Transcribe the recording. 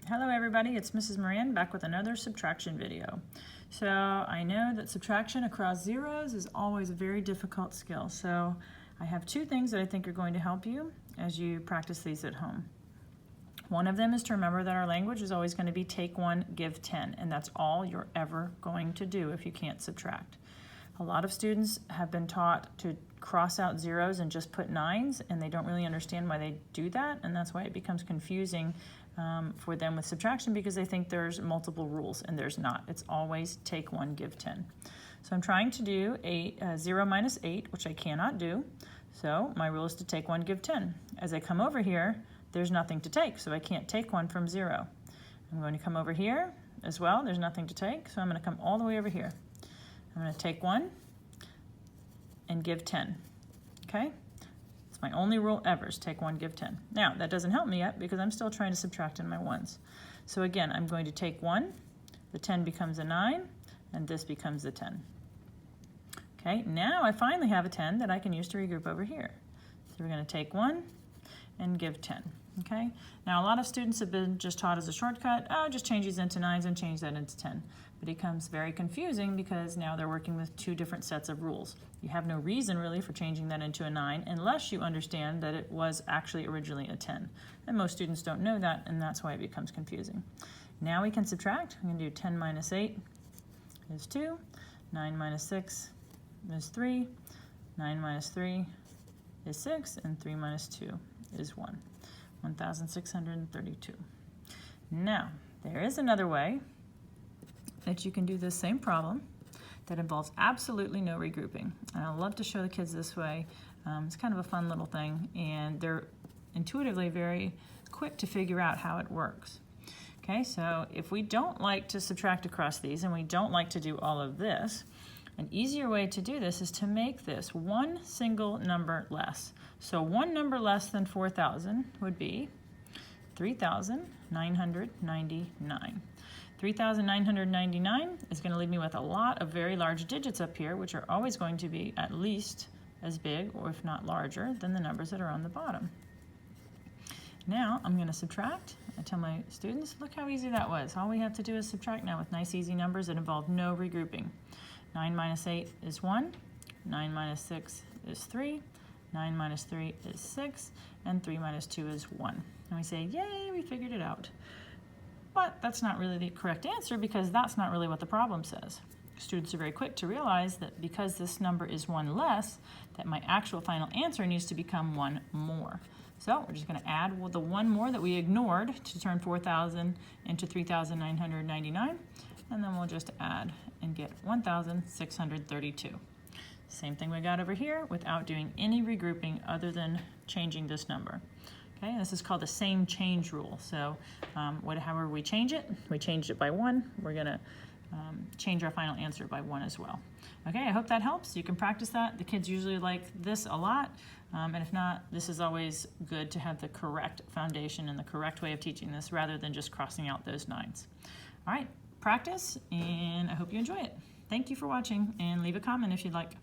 Hello everybody, it's Mrs. Moran back with another subtraction video. So I know that subtraction across zeros is always a very difficult skill. So I have two things that I think are going to help you as you practice these at home. One of them is to remember that our language is always going to be take 1, give 10, and that's all you're ever going to do if you can't subtract. A lot of students have been taught to cross out zeros and just put 9s, and they don't really understand why they do that, and that's why it becomes confusing for them with subtraction, because they think there's multiple rules, and there's not. It's always take 1, give 10. So I'm trying to do a 0 minus 8, which I cannot do, so my rule is to take 1, give 10. As I come over here, there's nothing to take, so I can't take 1 from 0. I'm going to come over here as well. There's nothing to take, so I'm going to come all the way over here. I'm going to take 1 and give 10, okay? It's my only rule ever, is take 1, give 10. Now, that doesn't help me yet because I'm still trying to subtract in my 1s. So again, I'm going to take 1, the 10 becomes a 9, and this becomes a 10. Okay, now I finally have a 10 that I can use to regroup over here. So we're going to take 1 and give 10. Okay, now a lot of students have been just taught as a shortcut, just change these into 9s and change that into 10. But it becomes very confusing because now they're working with two different sets of rules. You have no reason really for changing that into a 9 unless you understand that it was actually originally a 10. And most students don't know that, and that's why it becomes confusing. Now we can subtract. I'm going to do 10 minus 8 is 2, 9 minus 6 is 3, 9 minus 3 is 6, and 3 minus 2 is 1. 1,632. Now, there is another way that you can do this same problem that involves absolutely no regrouping. And I love to show the kids this way. It's kind of a fun little thing, and they're intuitively very quick to figure out how it works. Okay, so if we don't like to subtract across these and we don't like to do all of this, an easier way to do this is to make this one single number less. So one number less than 4,000 would be 3,999. 3,999 is going to leave me with a lot of very large digits up here, which are always going to be at least as big, or if not larger, than the numbers that are on the bottom. Now I'm going to subtract. I tell my students, look how easy that was. All we have to do is subtract now with nice easy numbers that involve no regrouping. 9 minus 8 is 1, 9 minus 6 is 3, 9 minus 3 is 6, and 3 minus 2 is 1. And we say, yay, we figured it out. But that's not really the correct answer because that's not really what the problem says. Students are very quick to realize that because this number is 1 less, that my actual final answer needs to become 1 more. So we're just going to add the 1 more that we ignored to turn 4,000 into 3,999, and then we'll just add and get 1,632. Same thing we got over here without doing any regrouping other than changing this number. Okay, this is called the same change rule. So however we change it, we changed it by 1. We're going to change our final answer by 1 as well. Okay, I hope that helps. You can practice that. The kids usually like this a lot. And if not, this is always good to have the correct foundation and the correct way of teaching this rather than just crossing out those 9s. All right, practice, and I hope you enjoy it. Thank you for watching, and leave a comment if you'd like.